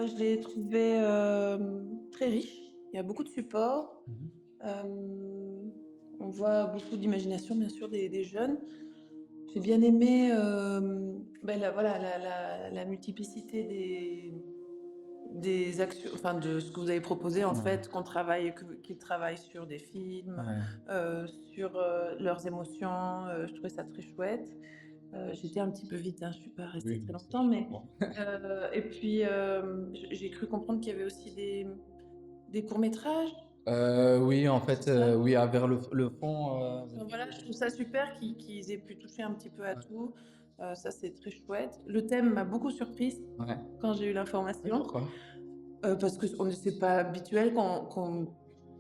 Je l'ai trouvé, très riche. Il y a beaucoup de supports. Mmh mh. On voit beaucoup d'imagination, bien sûr, des jeunes. J'ai bien aimé, la voilà, la multiplicité des actions, enfin, de ce que vous avez proposé, en Ouais, fait, qu'ils travaillent sur des films, ouais. sur, leurs émotions, je trouvais ça très chouette. J'étais un petit peu vite, hein, je suis pas restée Oui, très mais ça longtemps, je mais comprends. et puis, j'ai cru comprendre qu'il y avait aussi des courts-métrages, Oui, en c'est fait, ça? oui, à vers le fond, Donc voilà, je trouve ça super qu'ils aient pu toucher un petit peu à ouais, tout. Ça, c'est très chouette. Le thème m'a beaucoup surprise ouais. quand j'ai eu Oui, l'information, pourquoi? parce que c'est pas habituel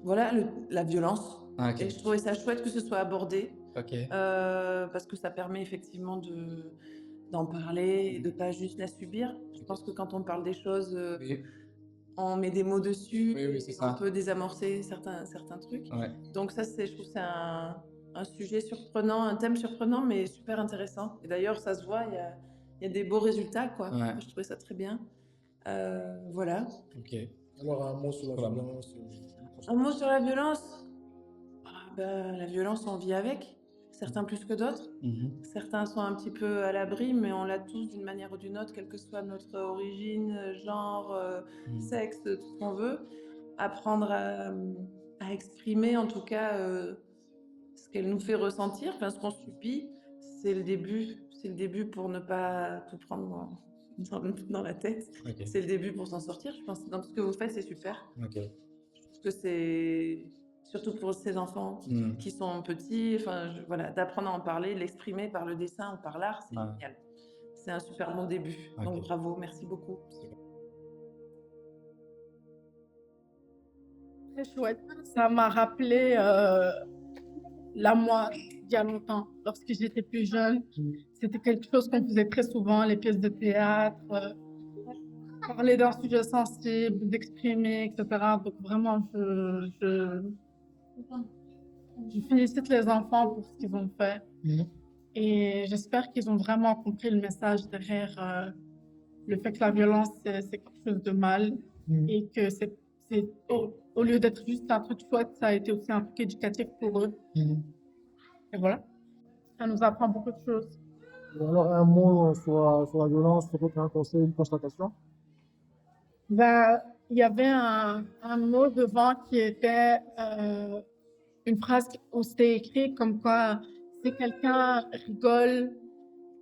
voilà, la violence, Ah et OK, je trouvais ça chouette que ce soit abordé, OK. parce que ça permet effectivement d'en parler et Mmh. de pas juste la subir. Je OK. pense que quand on parle des choses, Oui, on met des mots dessus oui, oui, c'est et on ça. peut désamorcer certains trucs. Ouais, Donc ça, je trouve que c'est un sujet surprenant, un thème surprenant, mais super intéressant. Et d'ailleurs, ça se voit, il y a des beaux résultats, quoi. Moi, ouais, je trouvais ça très bien. Voilà. OK. Alors, un mot sur la Sur la violence, une Un mot constatation. sur la violence. La violence, on vit avec, certains plus que d'autres. Mmh mh. Certains sont un petit peu à l'abri, mais on l'a tous d'une manière ou d'une autre, quelle que soit notre origine, genre, Mmh. sexe, tout ce qu'on veut. Apprendre à exprimer, en tout cas, ce qu'elle nous fait ressentir, enfin ce qu'on subit, c'est le début. C'est le début pour ne pas tout prendre dans la tête. OK, C'est le début pour s'en sortir, je pense. Donc ce que vous faites, c'est super. OK. Je trouve que c'est surtout pour ces enfants Mmh. qui sont petits, enfin, voilà, d'apprendre à en parler, de l'exprimer par le dessin ou par l'art, c'est Ouais, génial. C'est un super bon début. Donc OK. bravo, merci beaucoup. Super. Très chouette. Ça m'a rappelé la moi d'il y a longtemps, lorsque j'étais plus jeune. C'était quelque chose qu'on faisait très souvent, les pièces de théâtre, parler d'un sujet sensible, d'exprimer, etc. Donc vraiment, je félicite les enfants pour ce qu'ils ont fait. Mhm. Et j'espère qu'ils ont vraiment compris le message derrière le fait que la violence, c'est quelque chose de mal Mhm. et que au lieu d'être juste un truc chouette, ça a été aussi un truc éducatif pour eux. Mhm. Et voilà, ça nous apprend beaucoup de choses. Et alors, un mot sur la violence, peut-être un conseil, une constatation. Ben, il y avait un mot devant qui était une phrase où c'était écrit comme quoi si quelqu'un rigole,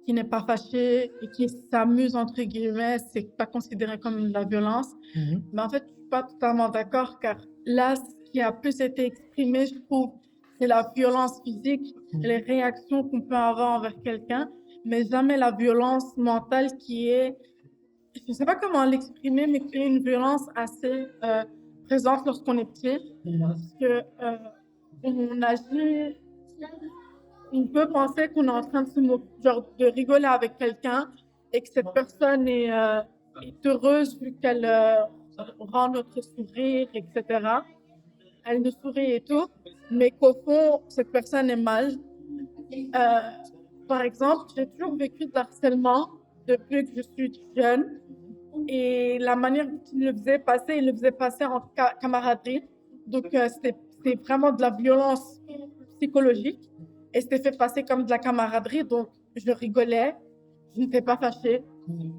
qui n'est pas fâché et qui s'amuse entre guillemets, c'est pas considéré comme de la violence. Mhm. Mais en fait, je suis pas totalement d'accord car là, ce qui a plus été exprimé, je trouve, c'est la violence physique, les réactions qu'on peut avoir envers quelqu'un, mais jamais la violence mentale qui est, je sais pas comment l'exprimer, mais qui est une violence assez présente lorsqu'on est petit, parce que on agit, on peut penser qu'on est en train de genre de rigoler avec quelqu'un et que cette personne est heureuse vu qu'elle rend notre sourire, etc. Elle nous sourit et tout, mais qu'au fond, cette personne est mal. Euh, Par exemple, j'ai toujours vécu de harcèlement depuis que je suis jeune et la manière dont il le faisait passer en camaraderie. Donc, c'était vraiment de la violence psychologique et c'était fait passer comme de la camaraderie. Donc, je rigolais, je n'étais pas fâchée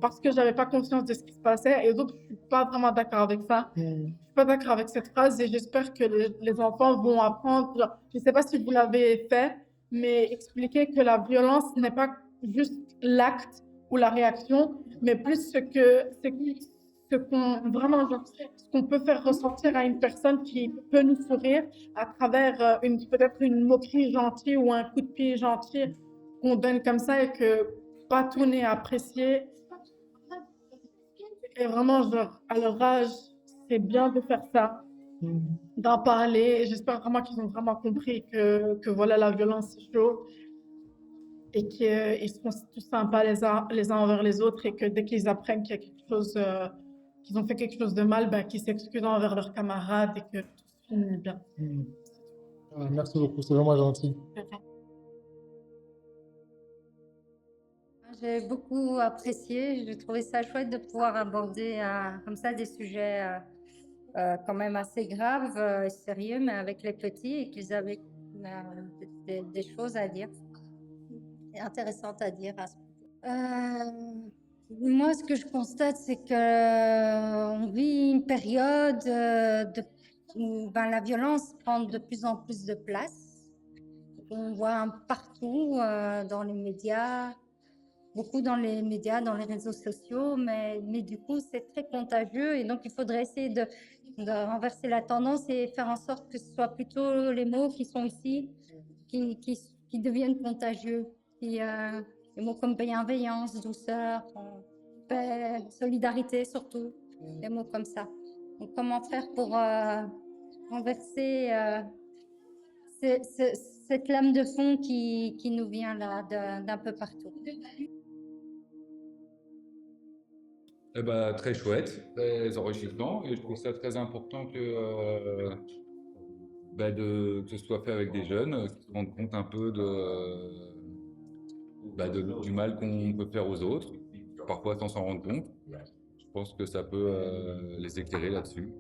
parce que j'avais pas conscience de ce qui se passait. Et donc, je suis pas vraiment d'accord avec ça. Je suis pas d'accord avec cette phrase et j'espère que les enfants vont apprendre. Genre, je sais pas si vous l'avez fait, mais expliquer que la violence n'est pas juste l'acte ou la réaction, mais plus ce qu'on vraiment genre, ce qu'on peut faire ressentir à une personne qui peut nous sourire à travers peut-être une moquerie gentille ou un coup de pied gentil qu'on donne comme ça et que pas tout n'est apprécié. Et vraiment, genre, à leur âge, c'est bien de faire ça, Mhm. d'en parler. J'espère vraiment qu'ils ont vraiment compris que voilà, la violence, c'est chaud et qu'ils sont tous sympas les uns envers les autres et que dès qu'ils apprennent qu'il y a quelque chose, qu'ils ont fait quelque chose de mal, ben, qu'ils s'excusent envers leurs camarades et que tout se finit bien. Mhm. Merci beaucoup, c'est vraiment gentil. j'ai beaucoup apprécié. J'ai trouvé ça chouette de pouvoir aborder comme ça des sujets quand même assez graves et sérieux, mais avec les petits et qu'ils avaient des choses à dire, intéressantes à dire. Moi, ce que je constate, c'est que on vit une période où la violence prend de plus en plus de place. On voit partout dans les médias, beaucoup dans les médias, dans les réseaux sociaux, mais du coup, c'est très contagieux et donc il faudrait essayer de renverser la tendance et faire en sorte que ce soit plutôt les mots qui sont ici qui deviennent contagieux. Les mots comme bienveillance, douceur, paix, solidarité surtout, des mots comme ça. Donc, comment faire pour renverser cette lame de fond qui nous vient là d'un peu partout. Eh ben, très chouette, très enrichissant, et je trouve ça très important que ce soit fait avec des jeunes qui se rendent compte un peu du mal qu'on peut faire aux autres, parfois sans s'en rendre compte. Je pense que ça peut les éclairer là-dessus.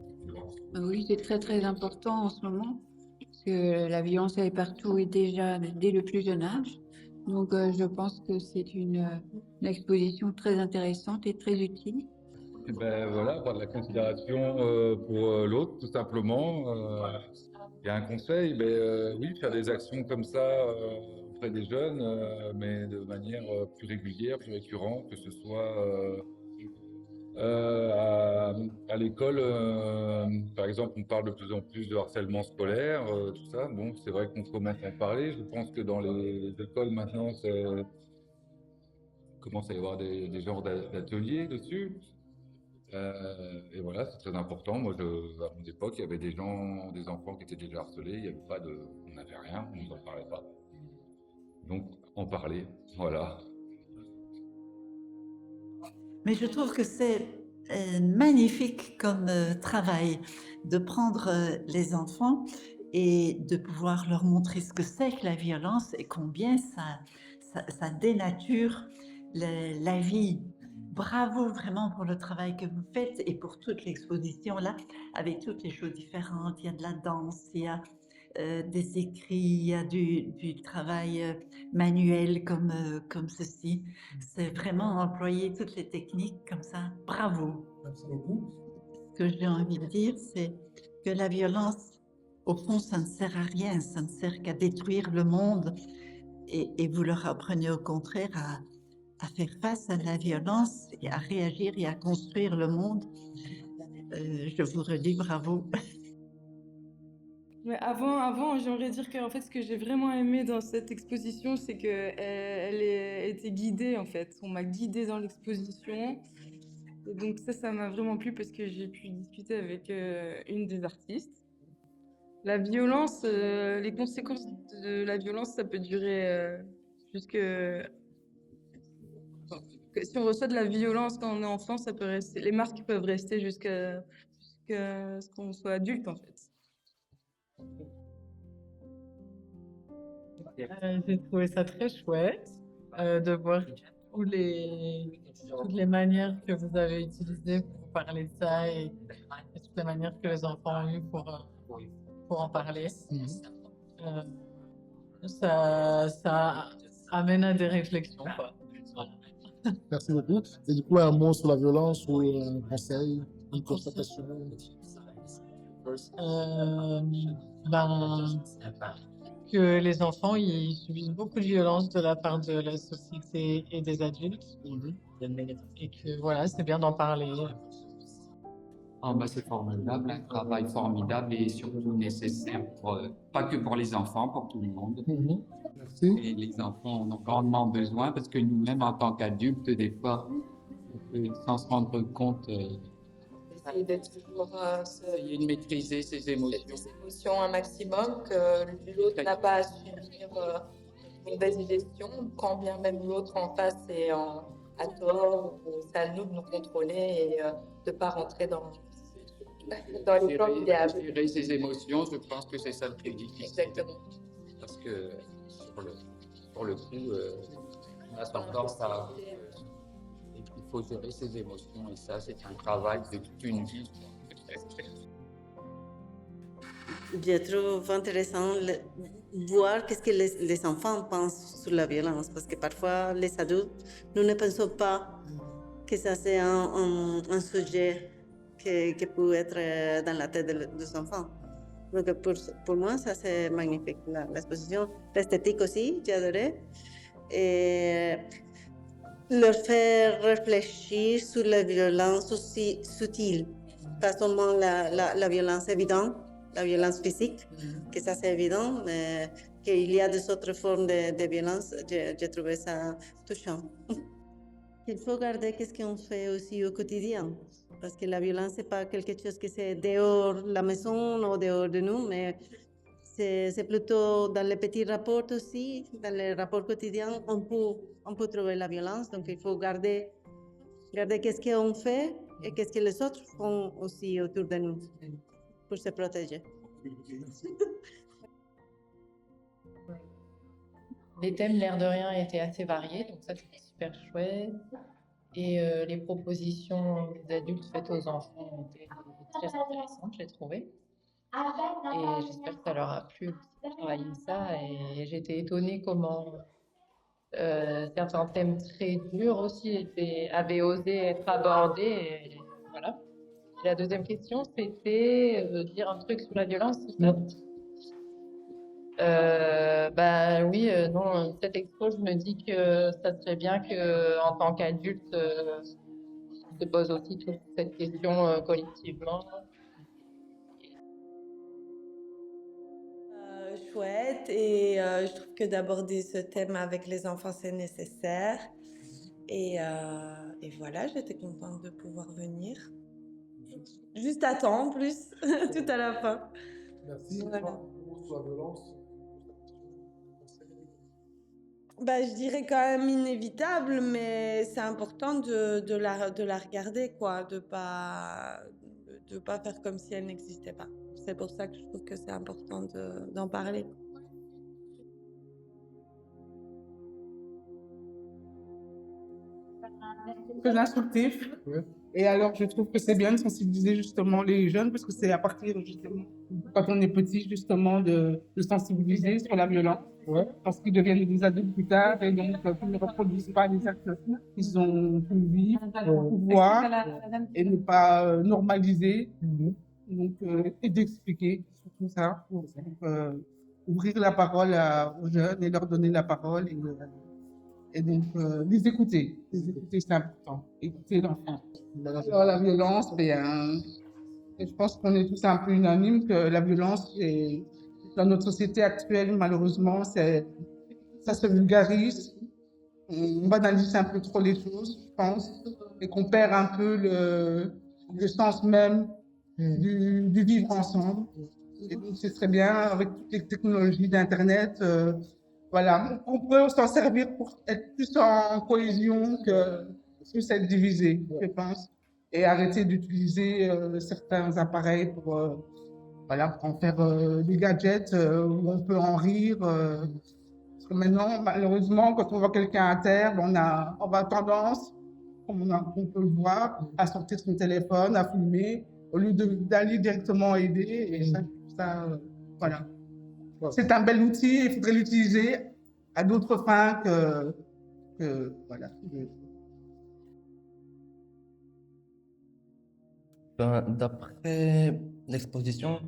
Oui, c'est très très important en ce moment, parce que la violence elle est partout et déjà dès le plus jeune âge. Donc je pense que c'est une exposition très intéressante et très utile. Et ben voilà, avoir de la considération pour l'autre, tout simplement. Il y a un conseil, oui, faire des actions comme ça auprès des jeunes, mais de manière plus régulière, plus récurrente, que ce soit à l'école, par exemple, on parle de plus en plus de harcèlement scolaire, tout ça. Bon, c'est vrai qu'on commence à en parler. Je pense que dans les écoles maintenant, commence à y avoir des genres d'ateliers dessus. Et voilà, c'est très important. Moi, à mon époque, il y avait des enfants qui étaient déjà harcelés. Il y avait pas on n'avait rien, on n'en parlait pas. Donc, en parler, voilà. Mais je trouve que c'est magnifique comme travail de prendre les enfants et de pouvoir leur montrer ce que c'est que la violence et combien ça dénature la vie. Bravo vraiment pour le travail que vous faites et pour toute l'exposition là, avec toutes les choses différentes. Il y a de la danse, il y a des écrits, il y a du travail manuel comme ceci. C'est vraiment employer toutes les techniques comme ça. Bravo. Merci beaucoup. Ce que j'ai envie de dire, c'est que la violence, au fond, ça ne sert à rien. Ça ne sert qu'à détruire le monde. Et vous leur apprenez au contraire à faire face à la violence et à réagir et à construire le monde. Je vous redis bravo. Mais avant, j'aimerais dire que en fait, ce que j'ai vraiment aimé dans cette exposition, c'est que elle était guidée en fait. On m'a guidée dans l'exposition. Et donc ça m'a vraiment plu parce que j'ai pu discuter avec une des artistes. La violence, les conséquences de la violence, ça peut durer jusque... Si on reçoit de la violence quand on est enfant, ça peut rester... Les marques peuvent rester jusqu'à ce qu'on soit adulte en fait. J'ai trouvé ça très chouette de voir toutes les manières que vous avez utilisées pour parler de ça et toutes les manières que les enfants ont eues pour en parler. Ça amène à des réflexions, quoi. Merci beaucoup. Et du coup, un mot sur la violence ou un conseil, une constatation? Que les enfants ils subissent beaucoup de violence de la part de la société et des adultes. Et que voilà, c'est bien d'en parler. C'est formidable, un travail formidable et surtout nécessaire, pas que pour les enfants, pour tout le monde. Merci. Et les enfants en ont grandement besoin parce que nous-mêmes, en tant qu'adultes, des fois, sans se rendre compte, Essayer d'être toujours essayer de maîtriser ses émotions. ses émotions un maximum, que l'autre n'a pas à subir une mauvaise gestion, quand bien même l'autre en face est à tort, ou c'est à nous de nous contrôler et de ne pas rentrer dans les plans idéales. Gérer ses émotions, je pense que c'est ça le plus difficile. Exactement. Parce que sur le coup, on a tendance à... Il faut gérer ses émotions et ça, c'est un travail de toute une vie. Je trouve intéressant voir qu'est-ce que les enfants pensent sur la violence, parce que parfois, les adultes, nous ne pensons pas que ça c'est un sujet qui peut être dans la tête des enfants. Donc pour moi, ça c'est magnifique, l'exposition. L'esthétique aussi, j'ai adoré. Et leur faire réfléchir sur la violence aussi subtile, pas seulement la violence évidente, la violence physique, que ça c'est évident, mais qu'il y a des autres formes de violence, j'ai trouvé ça touchant. Il faut garder qu'est-ce qu'on fait aussi au quotidien, parce que la violence n'est pas quelque chose que c'est dehors de la maison ou dehors de nous, mais c'est plutôt dans les petits rapports aussi, dans les rapports quotidiens, on peut trouver la violence, donc il faut garder qu'est-ce qu'on fait et qu'est-ce que les autres font aussi autour de nous pour se protéger. Les thèmes, l'air de rien, étaient assez variés, donc ça c'était super chouette. Et les propositions des adultes faites aux enfants étaient très intéressantes, j'ai trouvé. Et j'espère que ça leur a plu de travailler ça. Et j'étais étonnée comment certains thèmes très durs aussi avaient osé être abordés. Et voilà. Et la deuxième question, c'était dire un truc sur la violence. Oui, non, cette expo, je me dis que ça serait bien qu'en tant qu'adulte, on se pose aussi toute cette question collectivement. Chouette, et je trouve que d'aborder ce thème avec les enfants, c'est nécessaire. Et voilà, j'étais contente de pouvoir venir. Juste à temps, en plus, tout à la fin. Merci. Voilà. Sur la violence. Je dirais quand même inévitable, mais c'est important de la regarder, quoi, de pas faire comme si elle n'existait pas. C'est pour ça que je trouve que c'est important d'en parler. Très instructif. Ouais. Et alors, je trouve que c'est bien de sensibiliser justement les jeunes, parce que c'est à partir, justement, quand on est petit, justement, de sensibiliser sur la violence. Ouais. Parce qu'ils deviennent des adultes plus tard, et donc qu'ils ne reproduisent pas les actes qu'ils ont pu vivre, voir, et ne pas normaliser. Donc, et d'expliquer surtout ça. Donc, ouvrir la parole aux jeunes et leur donner la parole. Et donc, les écouter. Les écouter, c'est important. Écouter l'enfant. Alors, la violence, je pense qu'on est tous un peu unanimes que la violence, dans notre société actuelle, malheureusement, ça se vulgarise. On banalise un peu trop les choses, je pense, et qu'on perd un peu le sens même du vivre ensemble. Et donc, ce serait bien, avec toutes les technologies d'Internet, voilà, on peut s'en servir pour être plus en cohésion que plus être divisé, je pense. Et arrêter d'utiliser certains appareils pour en faire des gadgets où on peut en rire. Parce que maintenant, malheureusement, quand on voit quelqu'un à terre, on a tendance, comme on peut le voir, à sortir son téléphone, à filmer, au lieu d'aller directement aider. Et ça voilà. C'est un bel outil, il faudrait l'utiliser à d'autres fins que voilà. D'après l'exposition,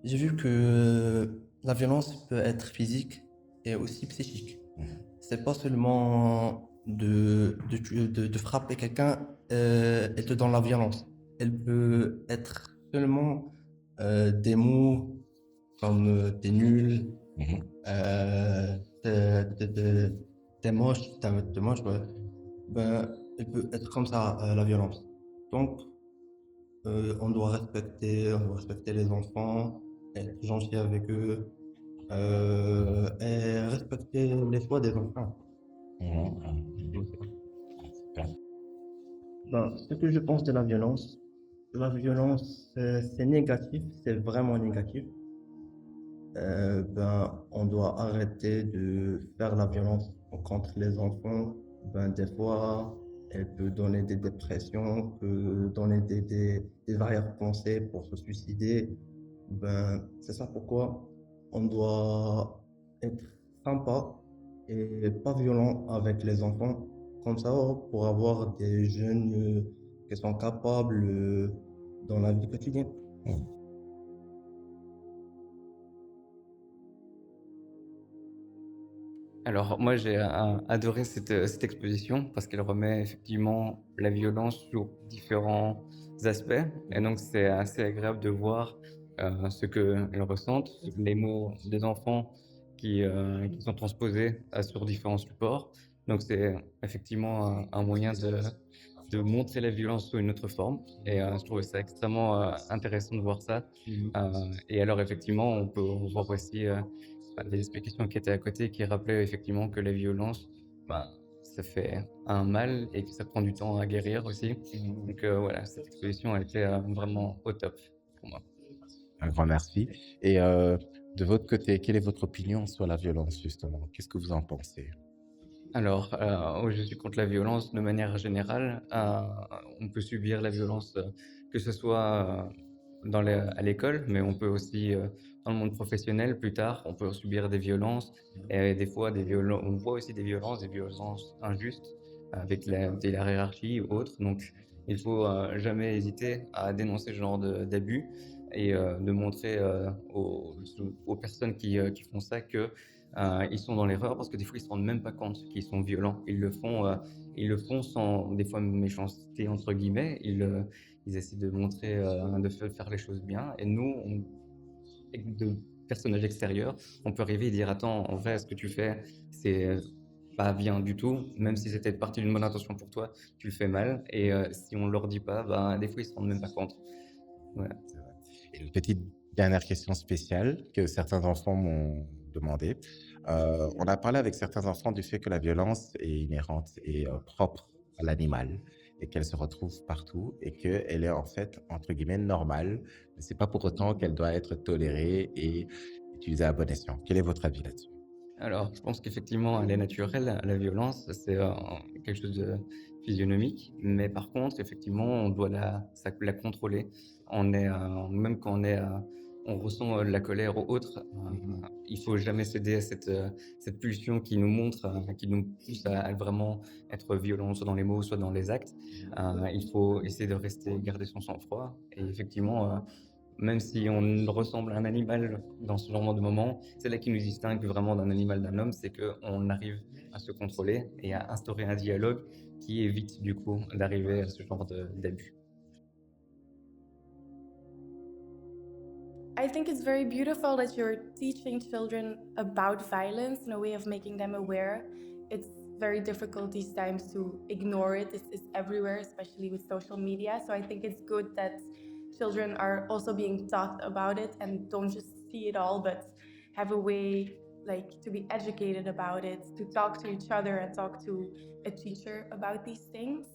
j'ai vu que la violence peut être physique et aussi psychique. C'est pas seulement de frapper quelqu'un et te donner la violence. Elle peut être seulement des mots comme t'es nul, t'es moche, t'es moche, ouais. Elle peut être comme ça, la violence. Donc, on doit respecter les enfants, être gentil avec eux, et respecter les choix des enfants. Ce que je pense de la violence, c'est négatif, c'est vraiment négatif. On doit arrêter de faire la violence contre les enfants, ben, des fois, elle peut donner des dépressions, peut donner des arrière-pensées pour se suicider. Ben, c'est ça pourquoi on doit être sympa et pas violent avec les enfants, comme ça, pour avoir des jeunes qui sont capables dans la vie quotidienne. Alors, moi, j'ai adoré cette exposition parce qu'elle remet effectivement la violence sous différents aspects. Et donc, c'est assez agréable de voir ce qu'elles ressentent, les mots des enfants qui sont transposés sur différents supports. Donc, c'est effectivement un moyen de montrer la violence sous une autre forme. Et je trouvais ça extrêmement intéressant de voir ça. Et alors, effectivement, on peut voir aussi des explications qui étaient à côté qui rappelaient effectivement que la violence, bah, ça fait un mal et que ça prend du temps à guérir aussi. Donc voilà, cette exposition a été vraiment au top pour moi. Un grand merci. Et de votre côté, quelle est votre opinion sur la violence, justement? Qu'est-ce que vous en pensez? Alors, je suis contre la violence de manière générale. On peut subir la violence, que ce soit à l'école, mais on peut aussi, dans le monde professionnel, plus tard, on peut subir des violences. Et des fois, on voit aussi des violences injustes avec de la hiérarchie ou autre. Donc, il faut jamais hésiter à dénoncer ce genre d'abus et de montrer aux personnes qui font ça que ils sont dans l'erreur parce que des fois ils se rendent même pas compte qu'ils sont violents. Ils le font sans des fois méchanceté entre guillemets. Ils essaient de montrer, de faire les choses bien. Et nous, de personnages extérieurs, on peut arriver et dire attends, en vrai, ce que tu fais, c'est pas bien du tout. Même si c'était parti d'une bonne intention pour toi, tu le fais mal. Et si on leur dit pas, bah, des fois ils se rendent même pas compte. Voilà. Et une petite dernière question spéciale que certains enfants m'ont demandé. On a parlé avec certains enfants du fait que la violence est inhérente et propre à l'animal et qu'elle se retrouve partout et qu'elle est en fait, entre guillemets, normale. Mais c'est pas pour autant qu'elle doit être tolérée et utilisée à bon escient. Quel est votre avis là-dessus? Alors, je pense qu'effectivement, elle est naturelle, la violence, c'est quelque chose de physionomique, mais par contre, effectivement, on doit la contrôler. Même quand on ressent de la colère ou autre, il faut jamais céder à cette pulsion qui nous montre, qui nous pousse à vraiment être violent, soit dans les mots, soit dans les actes. Il faut essayer de garder son sang-froid, et effectivement, même si on ressemble à un animal dans ce genre de moment, c'est là qui nous distingue vraiment d'un animal, d'un homme, c'est qu'on arrive à se contrôler et à instaurer un dialogue qui évite du coup d'arriver à ce genre d'abus. I think it's very beautiful that you're teaching children about violence in a way of making them aware. It's very difficult these times to ignore it. It's everywhere, especially with social media. So I think it's good that children are also being taught about it and don't just see it all, but have a way like to be educated about it, to talk to each other and talk to a teacher about these things.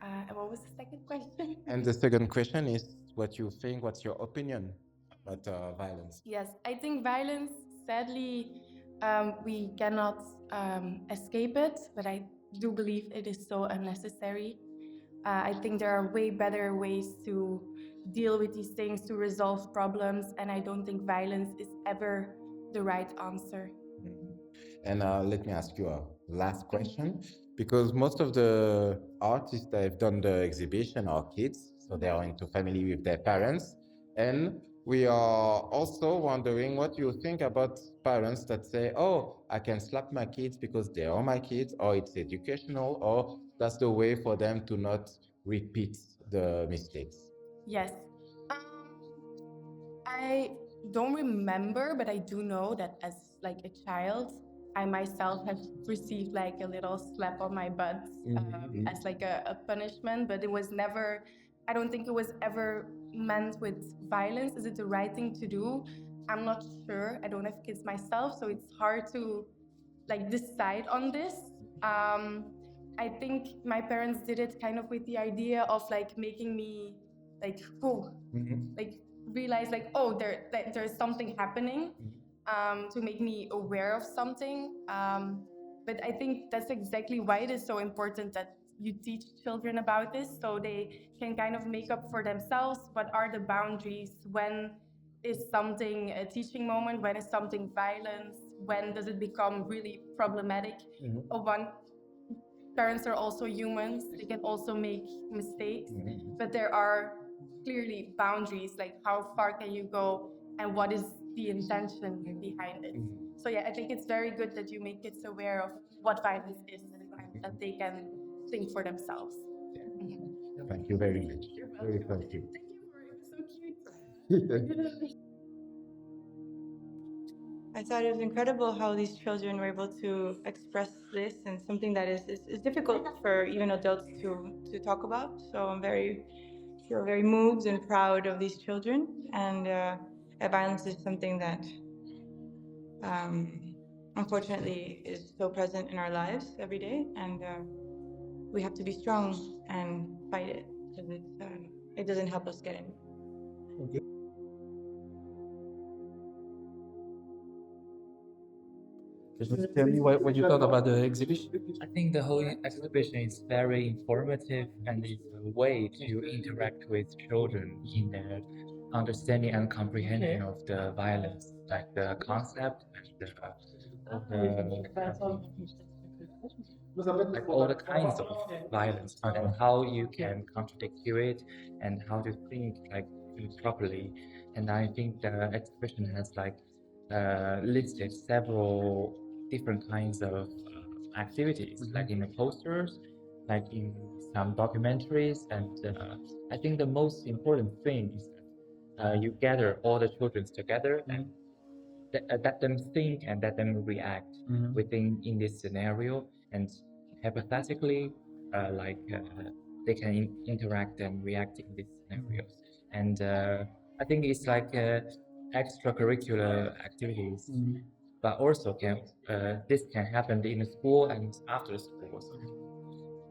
And what was the second question? And the second question is what you think, what's your opinion about violence? Yes, I think violence, sadly, we cannot escape it, but I do believe it is so unnecessary. I think there are way better ways to deal with these things, to resolve problems, and I don't think violence is ever the right answer. And let me ask you a last question, because most of the artists that have done the exhibition are kids, so they are into family with their parents. And we are also wondering what you think about parents that say, oh, I can slap my kids because they are my kids, or it's educational, or that's the way for them to not repeat the mistakes. Yes. I don't remember, but I do know that as like a child, I myself have received like a little slap on my butt as like a punishment, but it was never, I don't think it was ever meant with violence. Is it the right thing to do? I'm not sure. I don't have kids myself, so it's hard to like decide on this. I think my parents did it kind of with the idea of like making me like, like realize like, oh, there's something happening, to make me aware of something. But I think that's exactly why it is so important that you teach children about this, so they can kind of make up for themselves what are the boundaries, when is something a teaching moment, when is something violence, when does it become really problematic. One, parents are also humans, they can also make mistakes, but there are clearly boundaries, like how far can you go and what is the intention behind it. So yeah, I think it's very good that you make kids aware of what violence is and that they can think for themselves. Thank you very much. Very thank you. I thought it was incredible how these children were able to express this, and something that is difficult for even adults to talk about. So feel very moved and proud of these children. And violence is something that unfortunately is so present in our lives every day, and we have to be strong and fight it, because it doesn't help us get in. Can you tell me what you thought about the exhibition? I think the whole exhibition is very informative and it's a way to interact with children in their understanding and comprehension of the violence, like the concept and like all the kinds of violence and how you can contradict to it and how to think like properly. And I think the exhibition has like listed several different kinds of activities, like in the posters, like in some documentaries. And I think the most important thing is that you gather all the children together and let them think and let them react within in this scenario, and hypothetically they can interact and react in these scenarios. And I think it's like extracurricular activities, but also this can happen in the school and after school. So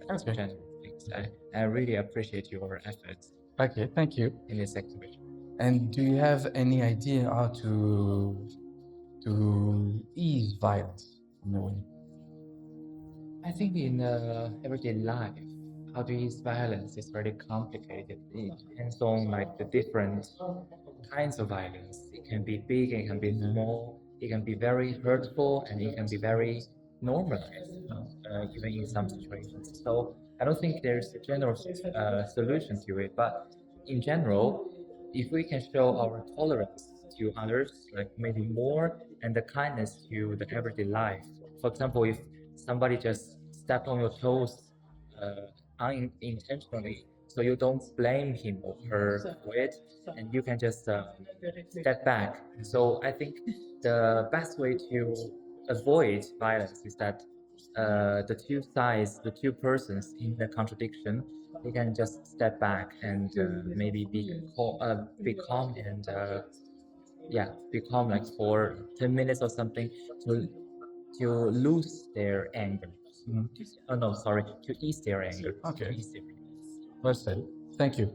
that's things. I really appreciate your efforts. Okay, thank you. In this exhibition. And do you have any idea how to ease violence in a way? I think in everyday life, how to ease violence is very complicated. It depends on like the different kinds of violence. It can be big, it can be small, it can be very hurtful, and it can be very normalized, even in some situations. So I don't think there's a general solution to it, but in general, if we can show our tolerance to others, like maybe more, and the kindness to the everyday life. For example, if somebody just stepped on your toes unintentionally, so you don't blame him or her for it, and you can just step back. So I think the best way to avoid violence is that the two sides, the two persons in the contradiction, they can just step back and maybe be calm and be calm like for 10 minutes or something to lose their anger. Oh no, sorry, to ease their anger. Okay. To ease their anger. Well said. Thank you.